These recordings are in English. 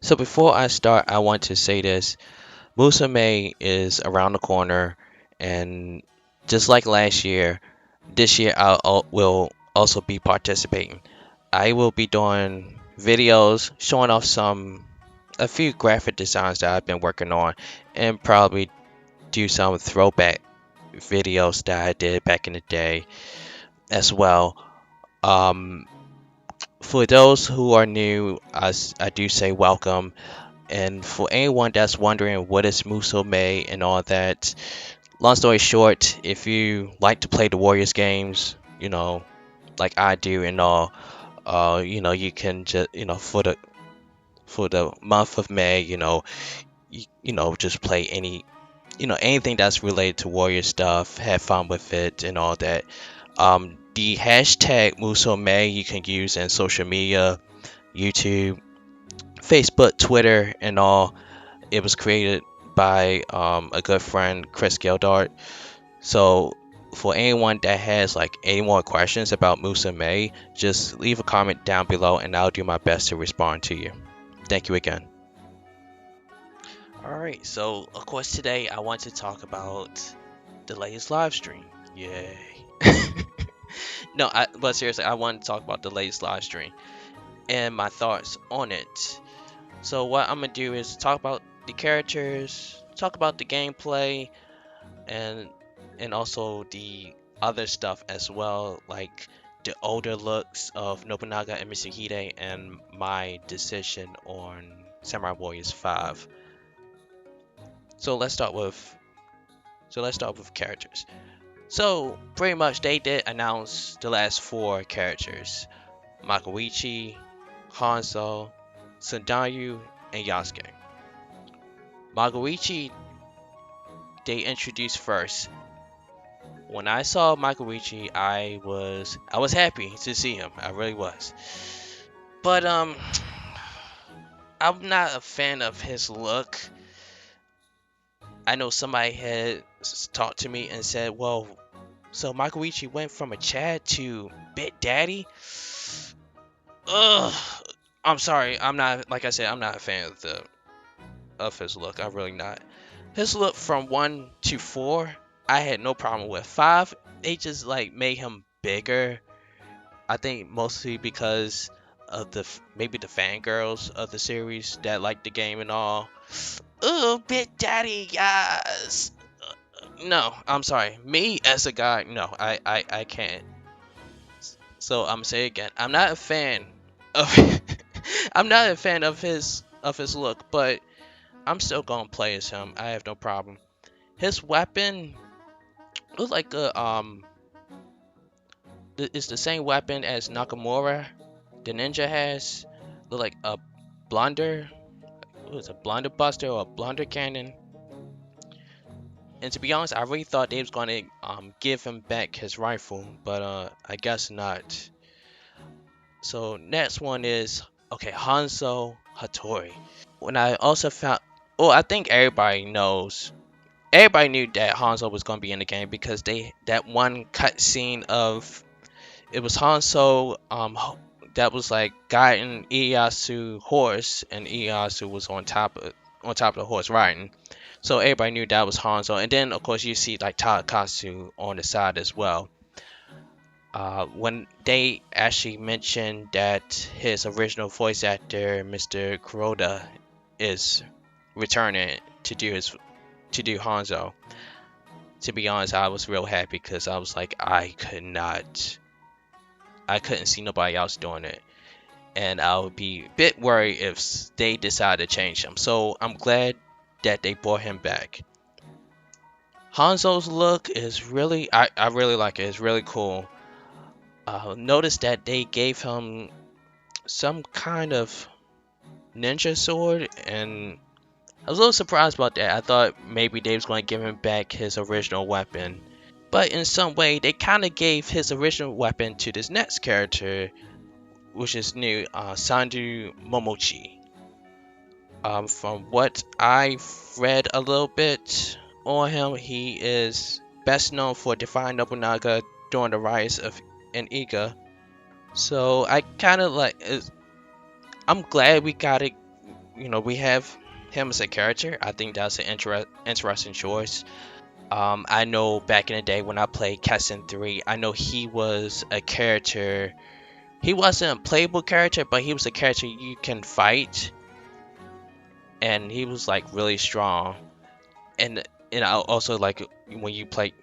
So before I start, I want to say this. Musou May is around the corner, and just like last year, this year will also be participating. I will be doing videos showing off a few graphic designs that I've been working on, and probably do some throwback videos that I did back in the day as well. Um, for those who are new, I do say welcome. And for anyone that's wondering what is Musou May and all that, long story short, if you like to play the Warriors games, like I do and all, you can just, for the month of May, just play anything that's related to Warrior stuff, have fun with it and all that. The hashtag Musou May you can use in social media, YouTube, Facebook, Twitter, and all. It was created by a good friend, Chris Gildart. So for anyone that has like any more questions about Musa May, just leave a comment down below and I'll do my best to respond to you. Thank you again. Alright, so of course today I want to talk about the latest live stream. Yay. No, but seriously, I want to talk about the latest live stream and my thoughts on it. So what I'm gonna do is talk about the characters, talk about the gameplay, and also the other stuff as well, like the older looks of Nobunaga and Mitsuhide, and my decision on Samurai Warriors 5. So let's start with characters. So pretty much they did announce the last four characters: Makuichi, Hanzo, Sandayu, and Yasuke. Makuichi they introduced first. When I saw Makuichi, I was happy to see him. I really was. But I'm not a fan of his look. I know somebody had talked to me and said, "Well, so Makuichi went from a Chad to Bit Daddy." Ugh. I'm sorry. I'm not, like I said, I'm not a fan of his look. I'm really not. His look from 1 to 4, I had no problem with. 5, they just like made him bigger. I think mostly because of maybe the fangirls of the series that like the game and all. Ooh, Big Daddy, yes. No, I'm sorry. Me as a guy, no, I can't. So I'm saying again, I'm not a fan of I'm not a fan of his look, but I'm still gonna play as him. I have no problem. His weapon looks like it's the same weapon as Nakamura, the ninja has. Look like a blunder. What was a blunder buster or a blunder cannon? And to be honest, I really thought they was gonna give him back his rifle, but I guess not. So next one is okay, Hanzo Hattori. When I also found, oh, I think everybody knew that Hanzo was gonna be in the game because that one cutscene of it was Hanzo that was like guiding Ieyasu horse, and Ieyasu was on top of the horse riding. So everybody knew that was Hanzo, and then of course you see like Takatsu on the side as well. When they actually mentioned that his original voice actor, Mr. Kuroda, is returning to do Hanzo. To be honest, I was real happy because I was like, I couldn't see nobody else doing it, and I would be a bit worried if they decide to change him. So I'm glad that they brought him back. Hanzo's look is really, I really like it. It's really cool. Notice that they gave him some kind of ninja sword, and I was a little surprised about that. I thought maybe they was going to give him back his original weapon, but in some way they kind of gave his original weapon to this next character, which is new, Sanju Momochi. From what I've read a little bit on him, he is best known for defying Nobunaga during the rise of in So I kind of like, I'm glad we got it, we have him as a character. I think that's an interesting choice. I know back in the day when I played Kessen 3, I know he was a character. He wasn't a playable character, but he was a character you can fight, and he was like really strong. And I also like when you play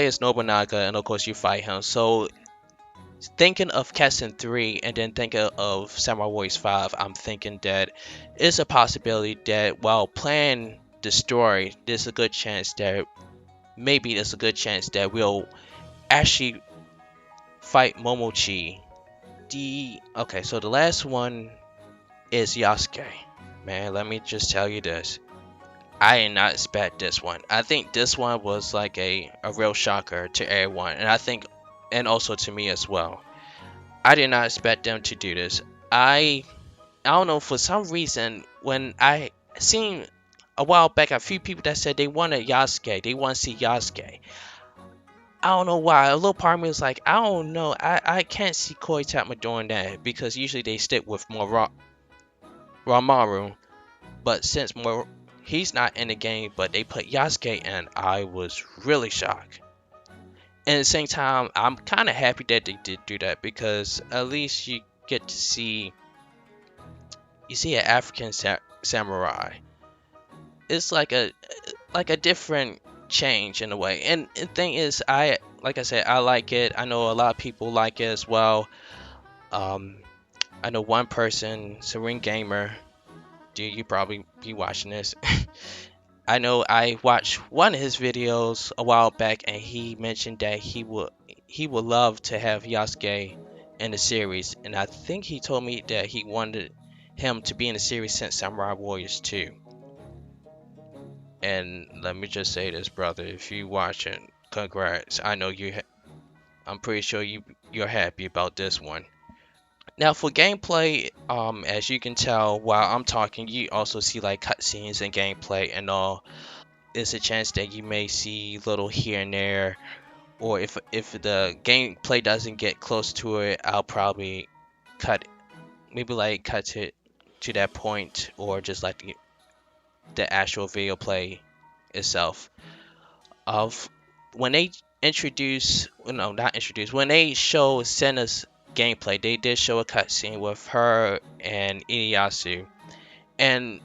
as Nobunaga, and of course you fight him. So thinking of Kessen 3 and then thinking of Samurai Warriors 5, I'm thinking that it's a possibility that while playing the story, there's a good chance that maybe there's a good chance that we'll actually fight Momochi. Okay, so the last one is Yasuke. Man, let me just tell you this. I did not expect this one. I think this one was like a real shocker to everyone, and I think, and also to me as well. I did not expect them to do this. I don't know, for some reason when I seen a while back a few people that said they wanted Yasuke, they want to see Yasuke. I don't know why. A little part of me was like, I don't know. I can't see Koei Tecmo doing that because usually they stick with more Ramaru. But since more he's not in the game, but they put Yasuke in, I was really shocked. And at the same time, I'm kind of happy that they did do that because at least you get to see an African samurai. It's like a different change in a way. And the thing is, like I said, I like it. I know a lot of people like it as well. Um, I know one person, Serene Gamer. Dude, you probably be watching this. I know I watched one of his videos a while back, and he mentioned that he would love to have Yasuke in the series, and I think he told me that he wanted him to be in the series since Samurai Warriors 2. And let me just say this, brother, if you watching, congrats. I know I'm pretty sure you're happy about this one. Now for gameplay, as you can tell while I'm talking, you also see like cutscenes and gameplay and all. There's a chance that you may see little here and there, or if the gameplay doesn't get close to it, I'll probably cut cut it to that point, or just like the actual video play itself. Of when they introduce, no, not introduce, when they show Senna's gameplay, they did show a cutscene with her and Ieyasu, and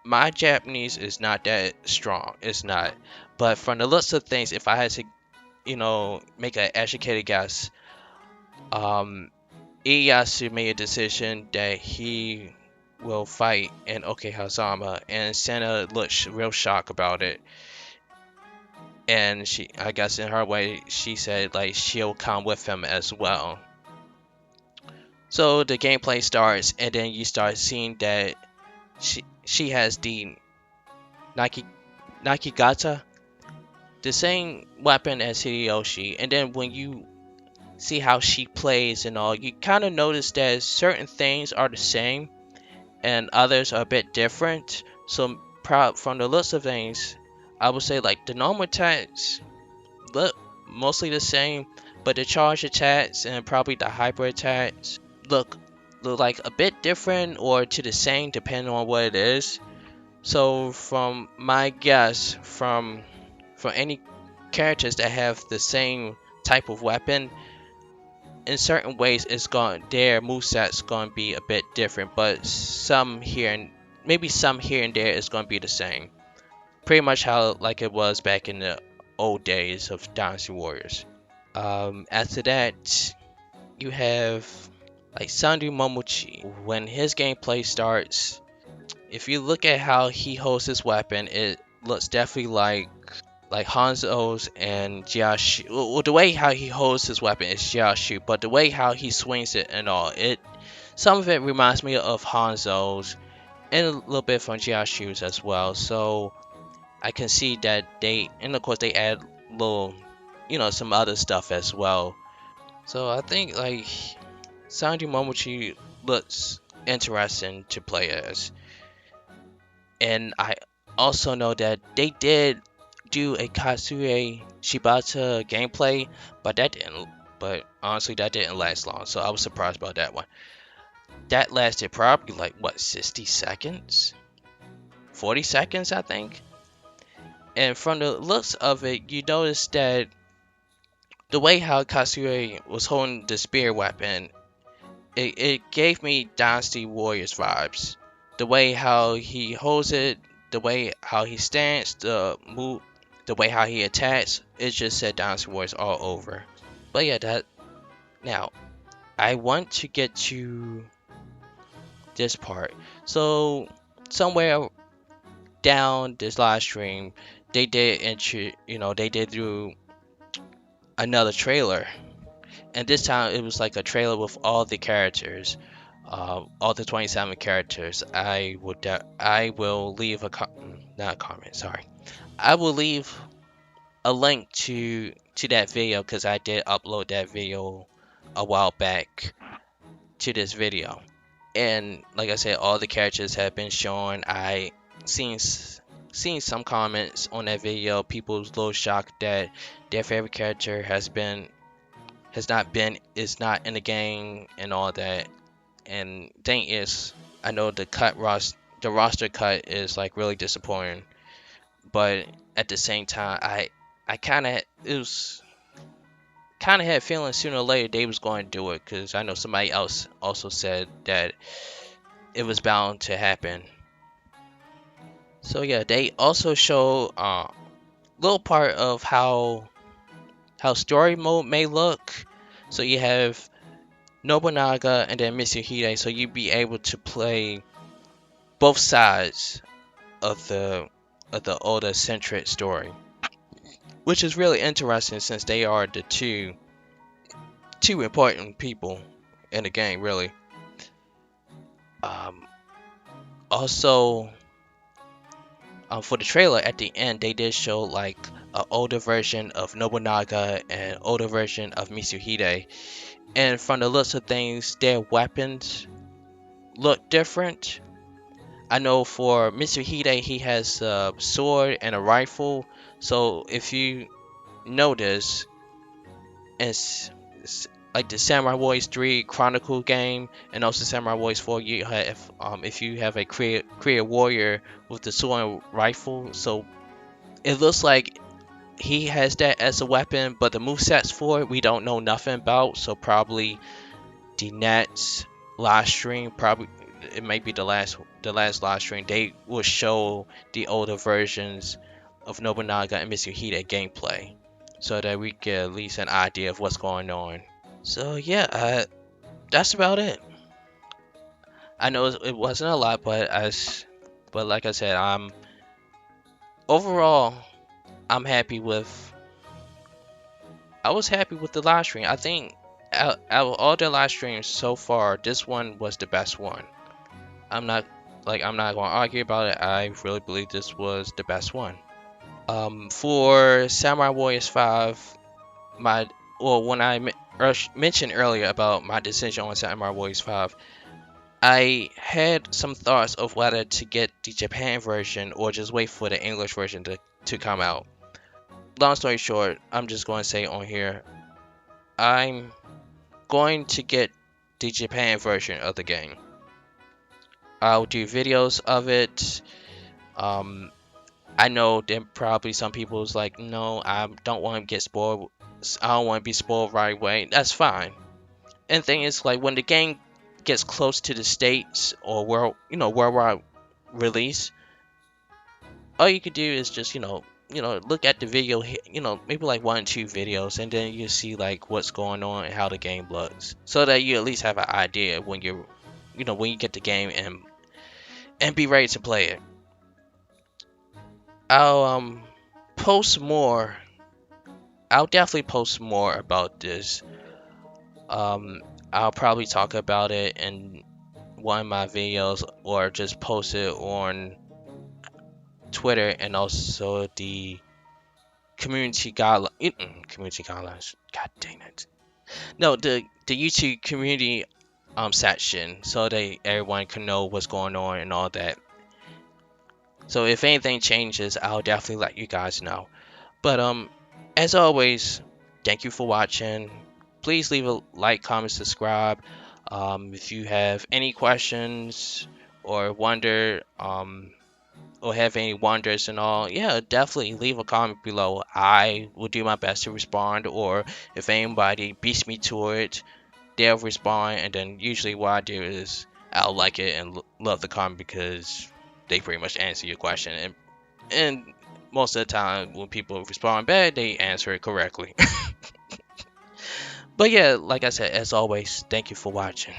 my Japanese is not that strong. It's not. But from the looks of things, if I had to, make an educated guess, um, Ieyasu made a decision that he will fight in Okehazama, and Senna looked real shocked about it. And I guess in her way, she said like she'll come with him as well. So the gameplay starts, and then you start seeing that she has the Naki Nakigata, the same weapon as Hideyoshi, and then when you see how she plays and all, you kind of notice that certain things are the same and others are a bit different. So from the looks of things, I would say like the normal attacks look mostly the same, but the charge attacks and probably the hyper attacks look like a bit different or to the same depending on what it is. So from my guess, from any characters that have the same type of weapon, in certain ways their moveset's going to be a bit different, but some here and there is going to be the same. Pretty much how like it was back in the old days of Dynasty Warriors. After that, you have like Sanju Momochi. When his gameplay starts, if you look at how he holds his weapon, it looks definitely like Hanzo's and Jiashu. Well, the way how he holds his weapon is Jiashu, but the way how he swings it and all, some of it reminds me of Hanzo's and a little bit from Jiashu's as well. So I can see that and of course they add little, some other stuff as well. So I think like Sanju Momochi looks interesting to play as. And I also know that they did do a Katsue Shibata gameplay, but honestly that didn't last long, so I was surprised about that one. that lasted probably like what, 60 seconds, 40 seconds, I think. And from the looks of it, you notice that the way how Kasue was holding the spear weapon, it gave me Dynasty Warriors vibes. The way how he holds it, the way how he stands, the move, the way how he attacks, it just said Dynasty Warriors all over. But yeah, that now I want to get to this part. So somewhere down this live stream, they did they did do another trailer, and this time it was like a trailer with all the characters, all the 27 characters. I will leave not a comment, sorry. I will leave a link to that video because I did upload that video a while back to this video. And like I said, all the characters have been shown. I seen seen some comments on that video. People was a little shocked that their favorite character is not in the game and all that. And thing is, I know the roster cut is like really disappointing, but at the same time, I kind of it was kind of had a feeling sooner or later they was going to do it, because I know somebody else also said that it was bound to happen. So yeah, they also show a little part of how story mode may look. So you have Nobunaga and then Mitsuhide, so you'd be able to play both sides of the Oda centric story, which is really interesting since they are the two important people in the game, really. Also, for the trailer at the end, they did show like an older version of Nobunaga and older version of Mitsuhide, and from the looks of things, their weapons look different. I know for Mitsuhide, he has a sword and a rifle. So if you notice, it's like the Samurai Warriors 3 Chronicle game, and also Samurai Warriors 4, you have if you have a create warrior with the sword and rifle, so it looks like he has that as a weapon, but the movesets for it we don't know nothing about. So probably the next live stream, probably it might be the last live stream, they will show the older versions of Nobunaga and Mitsuhide gameplay, so that we get at least an idea of what's going on. So yeah, that's about it. I know it wasn't a lot, but like I said, overall I'm happy with. I was happy with the live stream. I think out of all the live streams so far, this one was the best one. I'm not I'm not gonna argue about it. I really believe this was the best one. For Samurai Warriors 5, when I mentioned earlier about my decision on Samurai Warriors 5, I had some thoughts of whether to get the Japan version or just wait for the English version to come out. Long story short, I'm just going to say on here, I'm going to get the Japan version of the game. I'll do videos of it. I know there probably some people's like, no, I don't want to get spoiled. I don't want to be spoiled right away. That's fine. And the thing is, like, when the game gets close to the States or worldwide release, all you could do is just look at the video, maybe like 1 or 2 videos, and then you see like what's going on and how the game looks, so that you at least have an idea when when you get the game and be ready to play it. I'll post more. I'll definitely post more about this. I'll probably talk about it in one of my videos, or just post it on Twitter, and also the community guidelines. God dang it! No, the YouTube community section, so that everyone can know what's going on and all that. So if anything changes, I'll definitely let you guys know. But as always, thank you for watching. Please leave a like, comment, subscribe. If you have any questions or wonder, or have any wonders and all, yeah, definitely leave a comment below. I will do my best to respond, or if anybody beats me to it, they'll respond. And then usually what I do is I'll like it and love the comment because they pretty much answer your question. And most of the time, when people respond bad, they answer it correctly. But yeah, like I said, as always, thank you for watching.